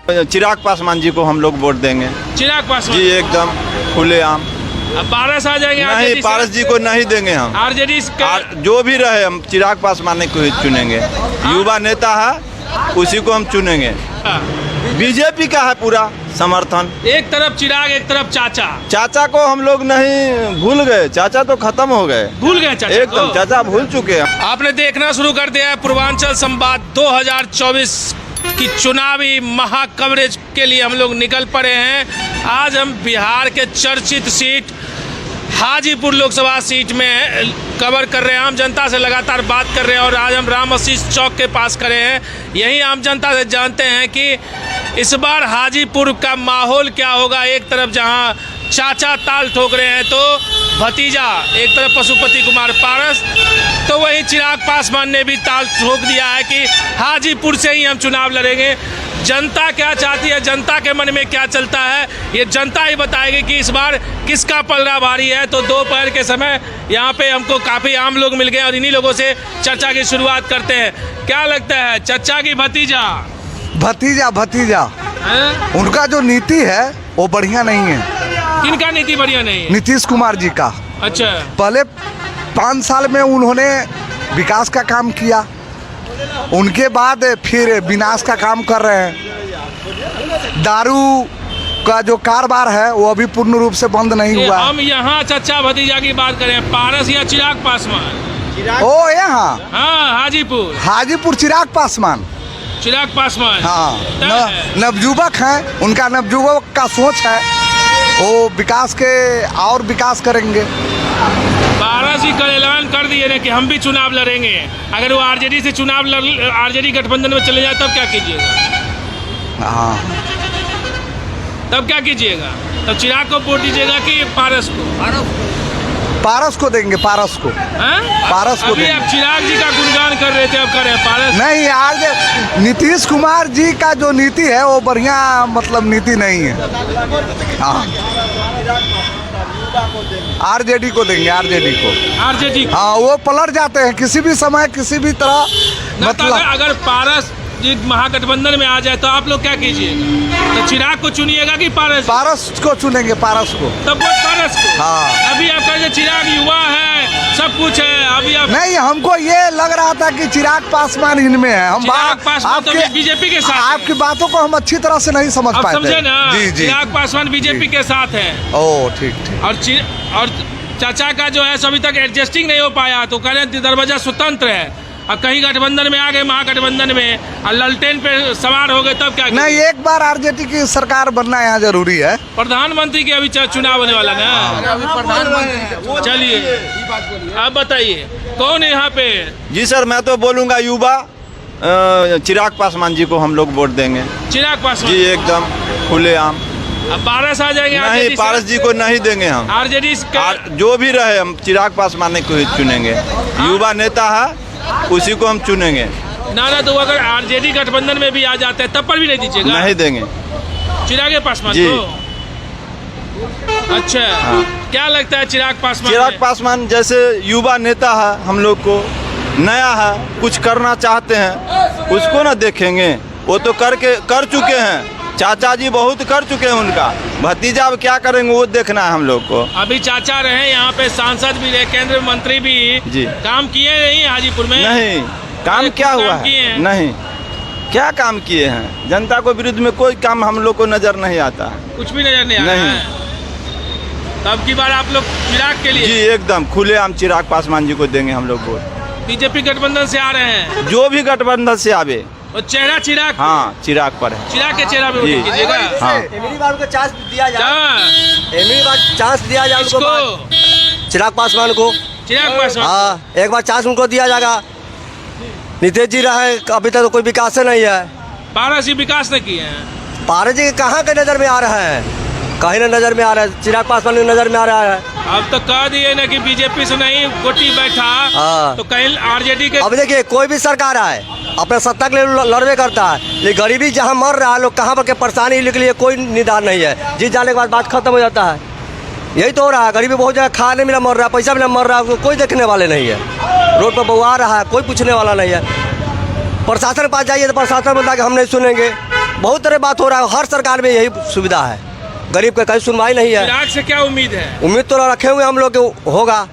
चिराग पासवान जी को हम लोग वोट देंगे। चिराग पासवान जी एकदम खुलेआम। अब पारस आ जाएंगे? नहीं, पारस जी को नहीं देंगे हम। आरजेडी जो भी रहे हम चिराग पासवान को ही चुनेंगे। युवा नेता है, उसी को हम चुनेंगे। बीजेपी का है पूरा समर्थन। एक तरफ चिराग, एक तरफ चाचा। चाचा को हम लोग नहीं भूल गए, चाचा तो खत्म हो गए, भूल गए चाचा एकदम को? चाचा भूल चुके हैं। आपने देखना शुरू कर दिया है पूर्वांचल संवाद 2024 की चुनावी महा कवरेज के लिए हम लोग निकल पड़े हैं। आज हम बिहार के चर्चित सीट हाजीपुर लोकसभा सीट में कवर कर रहे हैं। आम जनता से लगातार बात कर रहे हैं और आज हम राम आशीष चौक के पास खड़े हैं। यही आम जनता से जानते हैं कि इस बार हाजीपुर का माहौल क्या होगा। एक तरफ जहां चाचा ताल ठोक रहे हैं तो भतीजा, एक तरफ पशुपति कुमार पारस, तो वही चिराग पासवान ने भी ताल ठोक दिया है कि हाजीपुर से ही हम चुनाव लड़ेंगे। जनता क्या चाहती है, जनता के मन में क्या चलता है, ये जनता ही बताएगी कि इस बार किसका पलड़ा भारी है। तो दोपहर के समय यहाँ पे हमको काफ़ी आम लोग मिल गए और इन्हीं लोगों से चर्चा की शुरुआत करते हैं। क्या लगता है चचा की भतीजा? भतीजा भतीजा हैं? उनका जो नीति है वो बढ़िया नहीं है। किनका नीति बढ़िया नहीं है? नीतीश कुमार जी का। अच्छा, पहले 5 साल में उन्होंने विकास का काम किया, उनके बाद फिर विनाश का काम कर रहे हैं। दारू का जो कारोबार है वो अभी पूर्ण रूप से बंद नहीं हुआ। हम यहाँ चचा भतीजा की बात करें, पारस या चिराग पासवान? ओ यहाँ हाँ, हाजीपुर। हाजीपुर चिराग पासवान। चिराग पासवान हाँ, नवयुवक हैं, उनका नवयुवक का सोच है, वो विकास के और विकास करेंगे। पारस जी का ऐलान कर दिए ना कि हम भी चुनाव लड़ेंगे। अगर वो आरजेडी से चुनाव आरजेडी गठबंधन में चले जाए तब क्या कीजिएगा? हाँ, तब क्या कीजिएगा? तब चिराग को वोट दीजिएगा कि पारस को? पारस को देंगे, पारस को। हाँ? पारस को अभी देंगे। आप चिराग जी का गुणगान कर रहे थे, अब कर रहे हैं पारस? नहीं, आज नीतीश कुमार जी का जो नीति है वो बढ़िया मतलब नीति नहीं है। हाँ, आरजेडी को देंगे, आरजेडी को। आरजेडी को? हाँ, वो पलट जाते हैं किसी भी समय किसी भी तरह। मतलब अगर पारस जी महागठबंधन में आ जाए तो आप लोग क्या कीजिएगा? तो चिराग को चुनिएगा कि पारस? पारस को चुनेंगे, पारस को। तब वोट पारस को? हाँ। अभी आप कहेंगे चिराग युवा है, सब कुछ है, अभी आप नहीं, हमको ये लग रहा था कि चिराग पासवान इनमें है। हम चिराग पासवान तो बीजेपी के साथ है। आपकी बातों को हम अच्छी तरह से नहीं समझ पाए। समझे ना? जी जी, चिराग पासवान बीजेपी के साथ है। ओ ठीक ठीक। और चाचा का जो है अभी तक एडजस्टिंग नहीं हो पाया, तो कह रहे हैं दरवाजा स्वतंत्र है। अब कहीं गठबंधन में आ गए, महागठबंधन में, और ललटेन पे सवार हो गए तब क्या? नहीं, एक बार आरजेडी की सरकार बनना यहाँ जरूरी है। प्रधानमंत्री की अभी चुनाव होने वाला ना। चलिए आप बताइए कौन है यहाँ पे? जी सर, मैं तो बोलूँगा युवा चिराग पासवान जी को हम लोग वोट देंगे। चिराग पासवान जी एकदम खुलेआम। अब पारस आ जाएंगे? नहीं, पारस जी को नहीं देंगे हम। आरजेडी जो भी रहे हम चिराग पासवान को ही चुनेंगे। युवा नेता है, उसी को हम चुनेंगे। ना तो अगर आरजेडी गठबंधन में भी आ जाते हैं तब पर भी नहीं दीजिएगा? नहीं देंगे चिराग पासवान जी। को? अच्छा, हाँ। क्या लगता है चिराग पासवान? चिराग पासवान जैसे युवा नेता है, हम लोग को नया है, कुछ करना चाहते हैं, उसको ना देखेंगे। वो तो कर चुके हैं, चाचा जी बहुत कर चुके हैं। उनका भतीजा अब क्या करेंगे वो देखना है हम लोग को। अभी चाचा रहे यहाँ पे, सांसद भी रहे, केंद्रीय मंत्री भी जी। काम किए नहीं हाजीपुर में? नहीं, काम क्या हुआ है? नहीं, क्या काम किए हैं? जनता को विरुद्ध में कोई काम हम लोग को नजर नहीं आता है। कुछ भी नजर नहीं आ रहा है। तब की बार आप लोग चिराग के लिए? जी एकदम खुलेआम चिराग पासवान जी को देंगे हम लोग वोट। बीजेपी गठबंधन से आ रहे हैं? जो भी गठबंधन से आवे, और चेहरा चिराग? हाँ, चिराग पर है। चिराग के चेहरा पे जी। वोट कीजिएगा? हाँ। एमरी बार को चांस दिया जाए, हाँ। एमरी बार चांस दिया जाए उनको, किसको? चिराग पासवान को। चिराग पासवान? हाँ, एक बार चांस उनको दिया जाएगा। नीतीश जी रहे, अभी तक तो कोई विकास नहीं है। पारस जी विकास नहीं किए हैं? पारस जी कहाँ के नजर में आ रहा है? कहीं ना नजर में आ रहा है, चिराग पासवान की नजर में आ रहा है। अब तो कह दिए ना कि बीजेपी से नहीं गोटी बैठा, हाँ। तो कहीं आरजेडी के। अब देखिए, कोई भी सरकार आए अपने सत्ता के लिए लड़वे करता है, लेकिन गरीबी जहाँ मर रहा है, लोग कहाँ पर के परेशानी के लिए कोई निदान नहीं है। जीत जाने के बाद बात खत्म हो जाता है। यही तो हो रहा है, गरीबी बहुत जगह खाने में मर रहा है, पैसा में मर रहा है, कोई देखने वाले नहीं है। रोड पर बउआ रहा है, कोई पूछने वाला नहीं है। प्रशासन के पास जाइए तो प्रशासन बोलता है कि हम नहीं सुनेंगे। बहुत तरह बात हो रहा है, हर सरकार में यही सुविधा है, गरीब का कहीं सुनवाई नहीं है। चिराग से क्या उम्मीद है? उम्मीद तो रखे हुए हम लोग के होगा,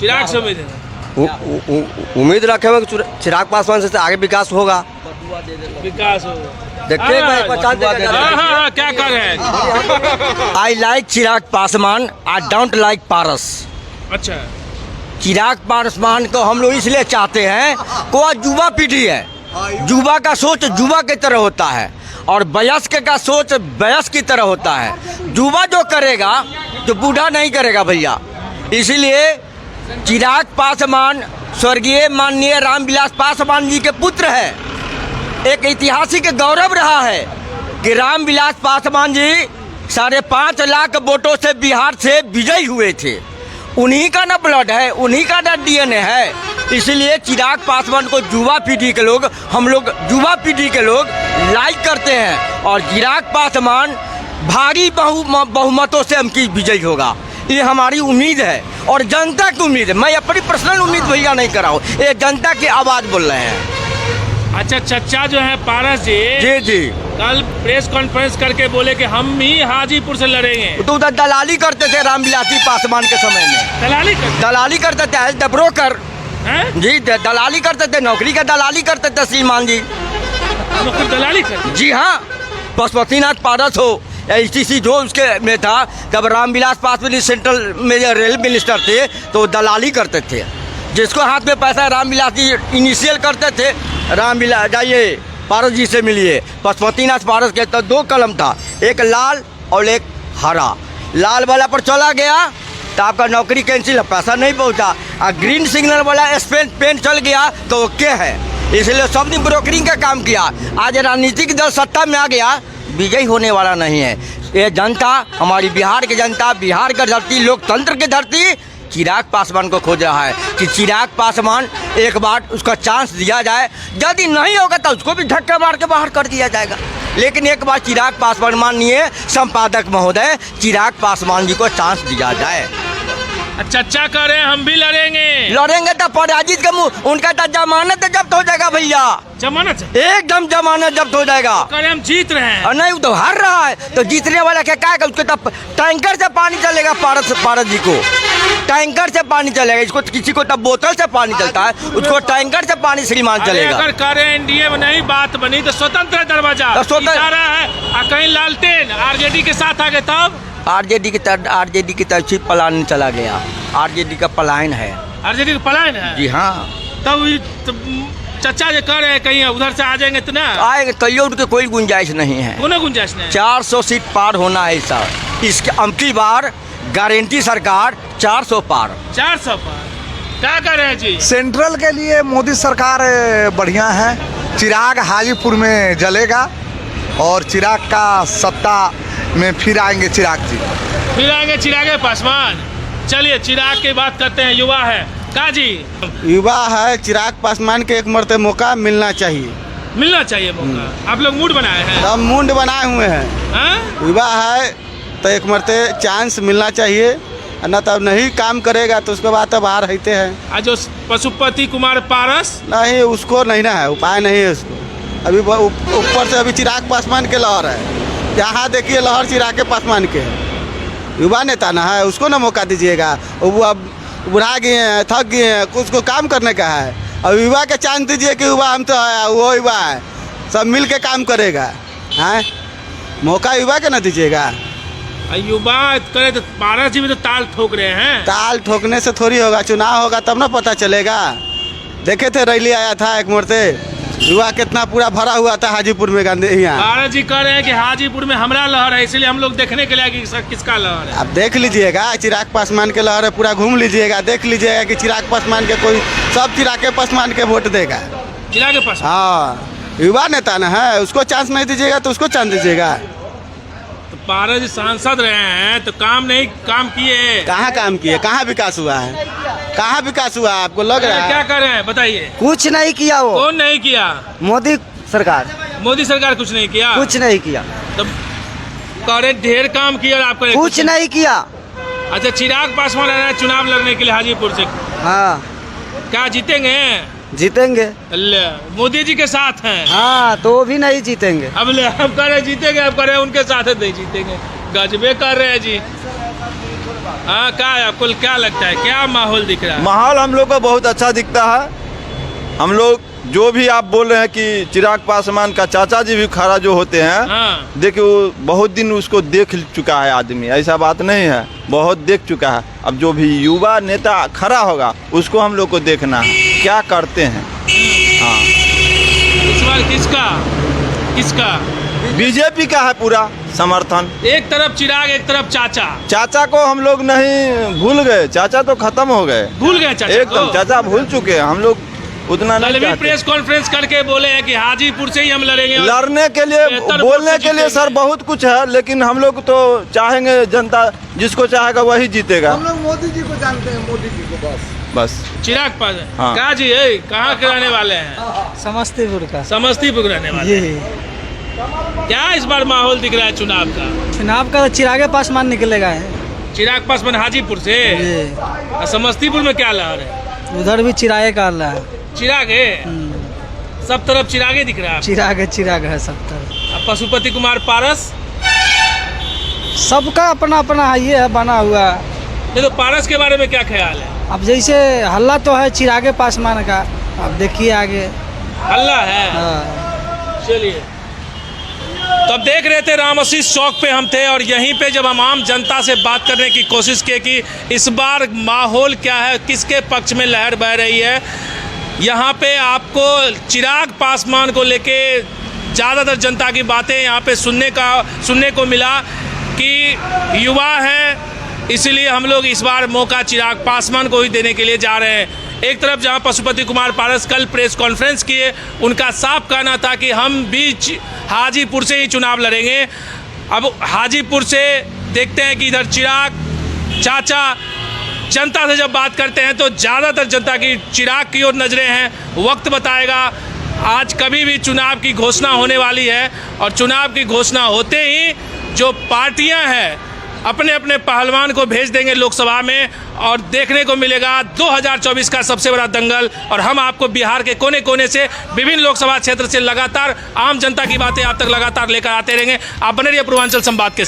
चिराग से उम्मीद है, उम्मीद रखे हुए कि चिराग पासवान से आगे विकास होगा। विकास होगा। देखते हैं पहचान देगा। हाँ, क्या कर रहे हैं? I like Chirag Paswan, I don't like पारस। अच्छा, चिराग पासवान को हम लोग इसलिए चाहते हैं कि वह युवा पीढ़ी है, युवा का सोच युवा की तरह होता है और वयस्क का सोच वयस्क की तरह होता है। युवा जो करेगा तो बूढ़ा नहीं करेगा भैया। इसीलिए चिराग पासवान स्वर्गीय माननीय रामविलास पासवान जी के पुत्र है। एक ऐतिहासिक गौरव रहा है कि रामविलास पासवान जी 5.5 लाख वोटों से बिहार से विजयी हुए थे। उन्हीं का ना ब्लड है, उन्हीं का ना डीएनए है। इसलिए चिराग पासवान को युवा पीढ़ी के लोग, हम लोग युवा पीढ़ी के लोग लाइक करते हैं और चिराग पासवान भारी बहुमतों से हमकी विजयी होगा, ये हमारी उम्मीद है और जनता की उम्मीद है। मैं अपनी पर्सनल उम्मीद भैया नहीं कर रहा हूँ, ये जनता की आवाज़ बोल रहे हैं। अच्छा, चचा जो है पारस जी, जी कल प्रेस कॉन्फ्रेंस करके बोले कि हम ही हाजीपुर से लड़ेंगे। तो उधर दलाली करते थे रामविलास पासवान के समय में, दलाली करते थे एज द ब्रोकर जी, दलाली करते थे, नौकरी का दलाली करते थे श्रीमान जी। दलाली करते? जी हाँ, पशुपतिनाथ पारस हो एचटीसी जो उसके में था, जब रामविलास पासवान सेंट्रल में रेल मिनिस्टर थे तो दलाली करते थे। जिसको हाथ में पैसा रामविलास जी इनिशियल करते थे, रामविलास जाइए पारस जी से मिलिए। पशुपतिनाथ पारस के तो 2 कलम था, एक लाल और एक हरा। लाल वाला पर चला गया तो आपका नौकरी कैंसिल है, पैसा नहीं पहुंचा। और ग्रीन सिग्नल वाला पेन चल गया तो ओके है। इसलिए सबने ब्रोकरिंग का काम किया। आज राजनीतिक दल सत्ता में आ गया, विजयी होने वाला नहीं है। ये जनता, हमारी बिहार की जनता, बिहार की धरती, लोकतंत्र की धरती चिराग पासवान को खोज रहा है कि चिराग पासवान एक बार उसका चांस दिया जाए। यदि नहीं होगा तो उसको भी धक्का मार के बाहर कर दिया जाएगा। लेकिन एक बार चिराग पासवान माननीय संपादक महोदय चिराग पासवान जी को चांस दिया जाए। चचा कह रहे हैं हम भी लड़ेंगे तो पराजित का मुंह, उनका तो जमानत जब्त हो जाएगा भैया, जमानत एकदम जमानत जब्त हो जाएगा। कह रहे हम जीत रहे हैं और नहीं, वो तो हार रहा है, तो जीतने वाला क्या है, उसको तो टैंकर से पानी चलेगा। पारस जी को टैंकर से पानी चलेगा, इसको किसी को तब बोतल से पानी चलता है, उसको टैंकर से पानी श्रीमान चलेगा। अगर कह रहे एनडीए में नहीं बात बनी तो स्वतंत्र दरवाजा है, कहीं लालटेन आरजेडी के साथ आ गए, तब आरजेडी की तरफ पलायन चला गया। आरजेडी का पलायन है, आरजेडी का पलायन है जी हाँ। तब चचा जो कह रहे हैं कहीं उधर से आ जाएंगे तो ना आएंगे, कहीं उनकी कोई गुंजाइश नहीं है। कोई गुंजाइश नहीं। 400 सीट पार होना है सर, इसके अबकी बार गारंटी सरकार 400 पार। 400 पार क्या कर रहे हैं जी? सेंट्रल के लिए मोदी सरकार बढ़िया है। चिराग हाजीपुर में जलेगा और चिराग का सत्ता में फिर आएंगे चिराग जी, फिर आएंगे चिराग पासवान। चलिए चिराग की बात करते हैं, युवा है का जी, युवा है। चिराग पासवान के एक मरते मौका मिलना चाहिए, मिलना चाहिए मौका। आप लोग मूड बनाए हैं? सब मुंड बनाए हुए हैं। युवा है तो एक मरते चांस मिलना चाहिए, न तब नहीं काम करेगा तो उसके बाद तो बाहर रहते हैं। आज जो पशुपति कुमार पारस नहीं, उसको नहीं ना है, उपाय नहीं है उसको। अभी ऊपर से अभी चिराग पासवान के लहर है, यहाँ देखिए लहर चिराग के पासवान के है। युवा नेता ना है, उसको ना मौका दीजिएगा। वो अब बुढ़ा गए हैं, थक गए हैं, उसको काम करने का है। अब युवा के चांस दीजिए कि युवा हम तो है, वो युवा है, सब मिल के काम करेगा। हैं, मौका युवा के ना दीजिएगा। युवा करे तो पारस जी भी तो ताल ठोक रहे हैं। ताल ठोकने से थोड़ी होगा, चुनाव होगा तब ना पता चलेगा। देखे थे रैली आया था एक मोर्ते, युवा कितना पूरा भरा हुआ था हाजीपुर में। गांधी यहाँ पारस जी कह रहे हैं कि हाजीपुर में हमारा लहर है, इसलिए हम लोग देखने के लिए कि किसका लहर है। अब देख लीजिएगा, चिराग पासवान के लहर है, पूरा घूम लीजिएगा, देख लीजिएगा कि चिराग पासवान के कोई, सब चिराग पासवान के वोट देगा। चिराग के पास हाँ, युवा नेता ना है, उसको चांस नहीं दीजिएगा तो उसको चांस दीजिएगा। तो पारस जी सांसद रहे हैं तो काम किए? कहाँ काम किए, कहाँ विकास हुआ है, कहाँ विकास हुआ है आपको लग रहा है? क्या कर रहे हैं बताइए? कुछ नहीं किया वो। कौन नहीं किया? मोदी सरकार कुछ नहीं किया। कुछ नहीं किया, तब करे ढेर काम किया आपको? कुछ नहीं किया। अच्छा, चिराग पासवान आ रहे हैं चुनाव लड़ने के लिए हाजीपुर से, हाँ, क्या जीतेंगे? जीतेंगे। ले, मोदी जी के साथ हैं। हाँ, तो वो भी नहीं जीतेंगे। अब ले, हम कह रहे हैं जीतेंगे, अब कह रहे हैं उनके साथ नहीं जीतेंगे। गजबे कर रहे हैं जी। हाँ, क्या आपको क्या लगता है, क्या माहौल दिख रहा है? माहौल हम लोग को बहुत अच्छा दिखता है। हम लोग जो भी आप बोल रहे हैं कि चिराग पासवान का चाचा जी भी खड़ा जो होते हैं, हाँ। देखिए वो बहुत दिन उसको देख चुका है आदमी, ऐसा बात नहीं है, बहुत देख चुका है। अब जो भी युवा नेता खड़ा होगा उसको हम लोग को देखना है क्या करते हैं। हाँ, इस बार किसका बीजेपी का है पूरा समर्थन। एक तरफ चिराग, एक तरफ चाचा। चाचा को हम लोग नहीं भूल गए, चाचा तो खत्म हो गए, भूल गए चाचा एकदम को? चाचा भूल चुके हैं, हम लोग उतना कल नहीं भी चाहते। प्रेस कॉन्फ्रेंस करके बोले हैं कि हाजीपुर से ही हम लड़ेंगे। और लड़ने के लिए, बेहतर बोलने वोट से के लिए सर जीतेंगे। बहुत कुछ है, लेकिन हम लोग तो चाहेंगे जनता जिसको चाहेगा वही जीतेगा। हम लोग मोदी जी को जानते हैं, मोदी जी को बस चिराग पासवान। हाँ। कहा जी है, कहाँ के रहने वाले हैं? समस्तीपुर का। समस्तीपुर के रहने वाले हैं। क्या इस बार माहौल दिख रहा है चुनाव का? चुनाव का चिरागे पासवान निकलेगा है। चिराग पासवान हाजीपुर से। और समस्तीपुर में क्या लहर है? उधर भी चिरागे का अल्लाह है। चिराग है, सब तरफ चिरागे दिख रहा है। चिराग है सब तरफ। अब पशुपति कुमार पारस, सबका अपना अपना ये है बना हुआ। नहीं तो पारस के बारे में क्या ख्याल है? अब जैसे हल्ला तो है चिरागे पासवान का, अब देखिए आगे। हल्ला है। हाँ। चलिए, तो अब देख रहे थे राम आशीष चौक पे हम थे, और यहीं पे जब हम आम जनता से बात करने की कोशिश की कि इस बार माहौल क्या है, किसके पक्ष में लहर बह रही है, यहाँ पे आपको चिराग पासवान को लेके ज़्यादातर जनता की बातें यहाँ पे सुनने को मिला कि युवा है, इसीलिए हम लोग इस बार मौका चिराग पासवान को ही देने के लिए जा रहे हैं। एक तरफ जहां पशुपति कुमार पारस कल प्रेस कॉन्फ्रेंस किए, उनका साफ कहना था कि हम भी हाजीपुर से ही चुनाव लड़ेंगे। अब हाजीपुर से देखते हैं कि इधर चिराग चाचा जनता से जब बात करते हैं तो ज़्यादातर जनता की चिराग की ओर नजरें हैं। वक्त बताएगा, आज कभी भी चुनाव की घोषणा होने वाली है, और चुनाव की घोषणा होते ही जो पार्टियां हैं अपने अपने पहलवान को भेज देंगे लोकसभा में, और देखने को मिलेगा 2024 का सबसे बड़ा दंगल। और हम आपको बिहार के कोने कोने से, विभिन्न लोकसभा क्षेत्र से लगातार आम जनता की बातें आप तक लगातार लेकर आते रहेंगे। आप बने रहिए पूर्वांचल संवाद के।